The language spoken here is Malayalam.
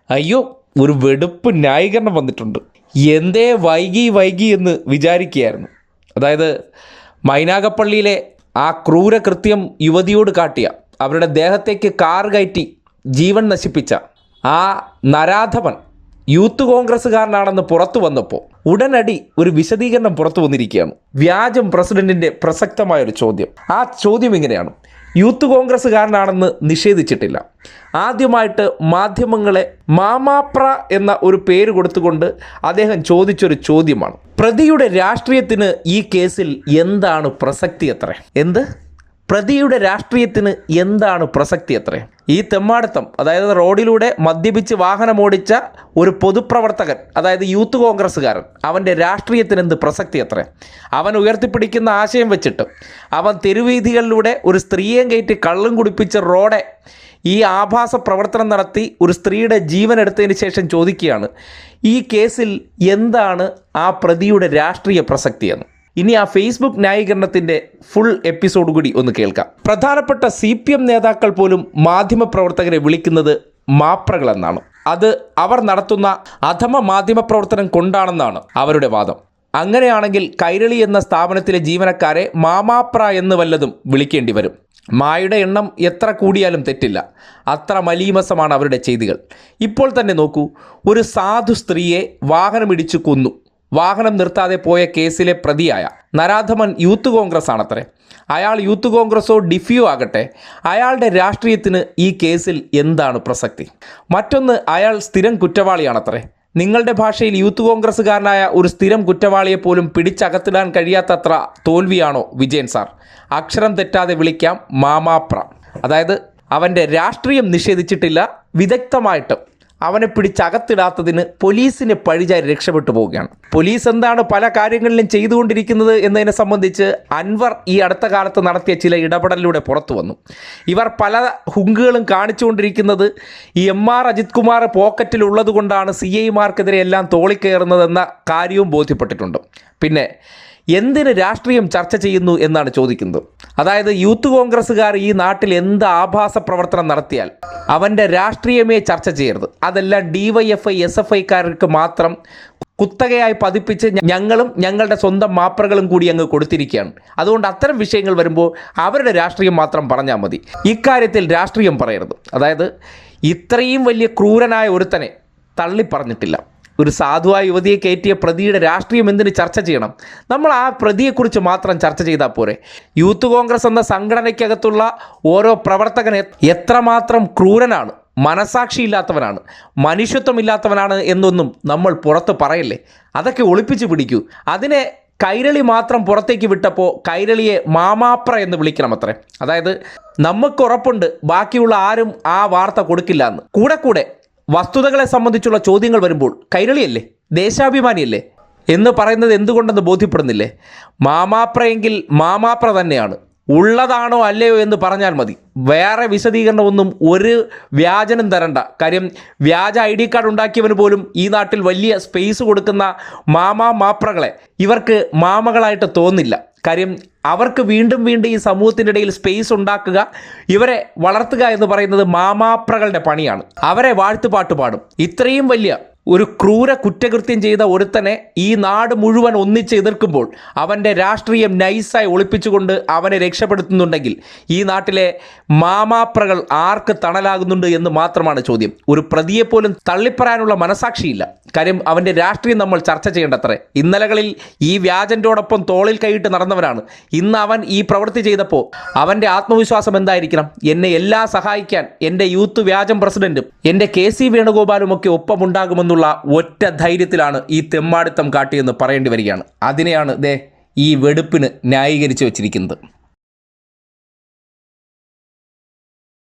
അയ്യോ, ഒരു വെടുപ്പ് ന്യായീകരണം വന്നിട്ടുണ്ട്. എന്തേ വൈകി എന്ന് വിചാരിക്കുകയായിരുന്നു. അതായത് മൈനാഗപ്പള്ളിയിലെ ആ ക്രൂരകൃത്യം യുവതിയോട് കാട്ടിയ, അവരുടെ ദേഹത്തേക്ക് കാർ കയറ്റി ജീവൻ നശിപ്പിച്ച ആ നരാധവൻ യൂത്ത് കോൺഗ്രസ്സുകാരനാണെന്ന് പുറത്തു വന്നപ്പോൾ ഉടനടി ഒരു വിശദീകരണം പുറത്തു വന്നിരിക്കുകയാണ്. വ്യാജം പ്രസിഡന്റിൻ്റെ പ്രസക്തമായൊരു ചോദ്യം. ആ ചോദ്യം ഇങ്ങനെയാണ്: യൂത്ത് കോൺഗ്രസ്സുകാരനാണെന്ന് നിഷേധിച്ചിട്ടില്ല. ആദ്യമായിട്ട് മാധ്യമങ്ങളെ മാമാപ്ര എന്ന ഒരു പേര് കൊടുത്തുകൊണ്ട് അദ്ദേഹം ചോദിച്ചൊരു ചോദ്യമാണ്: പ്രതിയുടെ രാഷ്ട്രീയത്തിന് ഈ കേസിൽ എന്താണ് പ്രസക്തി അത്രേ? പ്രതിയുടെ രാഷ്ട്രീയത്തിന് എന്താണ് പ്രസക്തി അത്രേ? ഈ തെമ്മാടത്തം, അതായത് റോഡിലൂടെ മദ്യപിച്ച് വാഹനമോടിച്ച ഒരു പൊതുപ്രവർത്തകൻ, അതായത് യൂത്ത് കോൺഗ്രസ്സുകാരൻ, അവൻ്റെ രാഷ്ട്രീയത്തിന് എന്ത് പ്രസക്തി അത്രേ? അവൻ ഉയർത്തിപ്പിടിക്കുന്ന ആശയം വെച്ചിട്ട് അവൻ തെരുവീഥികളിലൂടെ ഒരു സ്ത്രീയെ കയറ്റി കള്ളും കുടിപ്പിച്ച റോഡെ ഈ ആഭാസ പ്രവർത്തനം നടത്തി ഒരു സ്ത്രീയുടെ ജീവൻ എടുത്തതിന് ശേഷം ചോദിക്കുകയാണ്, ഈ കേസിൽ എന്താണ് ആ പ്രതിയുടെ രാഷ്ട്രീയ പ്രസക്തിയെന്ന്. ഇനി ആ ഫേസ്ബുക്ക് ന്യായീകരണത്തിൻ്റെ ഫുൾ എപ്പിസോഡ് കൂടി ഒന്ന് കേൾക്കാം. പ്രധാനപ്പെട്ട CPM നേതാക്കൾ പോലും മാധ്യമപ്രവർത്തകരെ വിളിക്കുന്നത് മാപ്രകളെന്നാണ്. അത് അവർ നടത്തുന്ന അധമ മാധ്യമപ്രവർത്തനം കൊണ്ടാണെന്നാണ് അവരുടെ വാദം. അങ്ങനെയാണെങ്കിൽ കൈരളി എന്ന സ്ഥാപനത്തിലെ ജീവനക്കാരെ മാമാപ്ര എന്ന് വല്ലതും വിളിക്കേണ്ടി വരും. മായുടെ എണ്ണം എത്ര കൂടിയാലും തെറ്റില്ല, അത്ര മലീമസമാണ് അവരുടെ ചെയ്തികൾ. ഇപ്പോൾ തന്നെ നോക്കൂ, ഒരു സാധു സ്ത്രീയെ വാഹനമിടിച്ചു കൊന്നു. വാഹനം നിർത്താതെ പോയ കേസിലെ പ്രതിയായ നരാധമൻ യൂത്ത് കോൺഗ്രസ് ആണത്രേ. അയാൾ യൂത്ത് കോൺഗ്രസോ ഡിഫിയോ ആകട്ടെ, അയാളുടെ രാഷ്ട്രീയത്തിന് ഈ കേസിൽ എന്താണ് പ്രസക്തി? മറ്റൊന്ന്, അയാൾ സ്ഥിരം കുറ്റവാളിയാണത്രേ. നിങ്ങളുടെ ഭാഷയിൽ യൂത്ത് കോൺഗ്രസ്സുകാരനായ ഒരു സ്ഥിരം കുറ്റവാളിയെ പോലും പിടിച്ചകത്തിടാൻ കഴിയാത്തത്ര തോൽവിയാണോ വിജയൻ സാർ? അക്ഷരം തെറ്റാതെ വിളിക്കാം മാമാപ്ര. അതായത് അവൻ്റെ രാഷ്ട്രീയം നിഷേധിച്ചിട്ടില്ല, വിദഗ്ധമായിട്ട് അവനെ പിടിച്ചകത്തിടാത്തതിന് പോലീസിനെ പഴിചാരി രക്ഷപ്പെട്ടു പോവുകയാണ്. പോലീസ് എന്താണ് പല കാര്യങ്ങളിലും ചെയ്തുകൊണ്ടിരിക്കുന്നത് എന്നതിനെ സംബന്ധിച്ച് അൻവർ ഈ അടുത്ത കാലത്ത് നടത്തിയ ചില ഇടപെടലിലൂടെ പുറത്തു വന്നു. ഇവർ പല ഹുങ്കുകളും കാണിച്ചുകൊണ്ടിരിക്കുന്നത് ഈ MR അജിത് കുമാർ പോക്കറ്റിലുള്ളത് കൊണ്ടാണ് CIമാർക്കെതിരെ എല്ലാം തോളിക്കയറുന്നതെന്ന കാര്യവും ബോധ്യപ്പെട്ടിട്ടുണ്ട്. പിന്നെ എന്തിന് രാഷ്ട്രീയം ചർച്ച ചെയ്യുന്നു എന്നാണ് ചോദിക്കുന്നത്. അതായത് യൂത്ത് കോൺഗ്രസ്സുകാർ ഈ നാട്ടിൽ എന്ത് ആഭാസ പ്രവർത്തനം നടത്തിയാൽ അവൻ്റെ രാഷ്ട്രീയമേ ചർച്ച ചെയ്യരുത്. അതെല്ലാം DYFI SFIക്കാർക്ക് മാത്രം കുത്തകയായി പതിപ്പിച്ച് ഞങ്ങളും ഞങ്ങളുടെ സ്വന്തം മാപ്രകളും കൂടി അങ്ങ് കൊടുത്തിരിക്കുകയാണ്. അതുകൊണ്ട് അത്തരം വിഷയങ്ങൾ വരുമ്പോൾ അവരുടെ രാഷ്ട്രീയം മാത്രം പറഞ്ഞാൽ മതി, ഇക്കാര്യത്തിൽ രാഷ്ട്രീയം പറയരുത്. അതായത് ഇത്രയും വലിയ ക്രൂരനായ ഒരുത്തനെ തള്ളി പറഞ്ഞിട്ടില്ല. ഒരു സാധുവായ യുവതിയെ കയറ്റിയ പ്രതിയുടെ രാഷ്ട്രീയം എന്തിന് ചർച്ച ചെയ്യണം? നമ്മൾ ആ പ്രതിയെക്കുറിച്ച് മാത്രം ചർച്ച ചെയ്താൽ പോരെ? യൂത്ത് കോൺഗ്രസ് എന്ന സംഘടനയ്ക്കകത്തുള്ള ഓരോ പ്രവർത്തകൻ എത്രമാത്രം ക്രൂരനാണ്, മനസാക്ഷിയില്ലാത്തവനാണ്, മനുഷ്യത്വമില്ലാത്തവനാണ് എന്നൊന്നും നമ്മൾ പുറത്ത് പറയല്ലേ. അതൊക്കെ ഒളിപ്പിച്ച് പിടിക്കൂ. അതിനെ കൈരളി മാത്രം പുറത്തേക്ക് വിട്ടപ്പോൾ കൈരളിയെ മാമാപ്ര എന്ന് വിളിക്കണം അത്രേ. അതായത് നമുക്ക് ഉറപ്പുണ്ട് ബാക്കിയുള്ള ആരും ആ വാർത്ത കൊടുക്കില്ല എന്ന്. കൂടെ വസ്തുതകളെ സംബന്ധിച്ചുള്ള ചോദ്യങ്ങൾ വരുമ്പോൾ കൈരളിയല്ലേ, ദേശാഭിമാനിയല്ലേ എന്ന് പറയുന്നത് എന്തുകൊണ്ടെന്ന് ബോധ്യപ്പെടുന്നില്ലേ? മാമാപ്രയെങ്കിൽ മാമാപ്ര തന്നെയാണ്. ഉള്ളതാണോ അല്ലയോ എന്ന് പറഞ്ഞാൽ മതി. വേറെ വിശദീകരണമൊന്നും ഒരു വ്യാജനും തരണ്ട. കാര്യം വ്യാജ ID കാർഡ് ഉണ്ടാക്കിയവന് പോലും ഈ നാട്ടിൽ വലിയ സ്പേസ് കൊടുക്കുന്ന മാപ്രകളെ ഇവർക്ക് മാമകളായിട്ട് തോന്നില്ല. കാര്യം അവർക്ക് വീണ്ടും ഈ സമൂഹത്തിൻ്റെ ഇടയിൽ സ്പേസ് ഉണ്ടാക്കുക, ഇവരെ വളർത്തുക എന്ന് പറയുന്നത് മാമാപ്രകളുടെ പണിയാണ്. അവരെ വാഴ്ത്തുപാട്ട് പാടും. ഇത്രയും വലിയ ഒരു ക്രൂര കുറ്റകൃത്യം ചെയ്ത ഒരുത്തനെ ഈ നാട് മുഴുവൻ ഒന്നിച്ച് എതിർക്കുമ്പോൾ അവൻ്റെ രാഷ്ട്രീയം നൈസായി ഒളിപ്പിച്ചുകൊണ്ട് അവനെ രക്ഷപ്പെടുത്തുന്നുണ്ടെങ്കിൽ ഈ നാട്ടിലെ മാമാപ്രകൾ ആർക്ക് തണലാകുന്നുണ്ട് എന്ന് മാത്രമാണ് ചോദ്യം. ഒരു പ്രതിയെപ്പോലും തള്ളിപ്പറയാനുള്ള മനസാക്ഷിയില്ല. കാര്യം അവൻ്റെ രാഷ്ട്രീയം നമ്മൾ ചർച്ച ചെയ്യേണ്ടത്രേ. ഇന്നലകളിൽ ഈ വ്യാജൻ്റോടൊപ്പം തോളിൽ കൈയിട്ട് നടന്നവനാണ്. ഇന്ന് അവൻ ഈ പ്രവൃത്തി ചെയ്തപ്പോൾ അവൻ്റെ ആത്മവിശ്വാസം എന്തായിരിക്കണം? എന്നെ എല്ലാം സഹായിക്കാൻ എൻ്റെ യൂത്ത് വ്യാജം പ്രസിഡന്റും എൻ്റെ KC വേണുഗോപാലും ഒക്കെ ഒപ്പമുണ്ടാകുമെന്നുള്ള ഒറ്റ ധൈര്യത്തിലാണ് ഈ തെമ്മാടിത്തം കാട്ടിയെന്ന് പറയേണ്ടി വരികയാണ്. അതിനെയാണ് ഈ വെടുപ്പിന് ന്യായീകരിച്ച് വച്ചിരിക്കുന്നത്.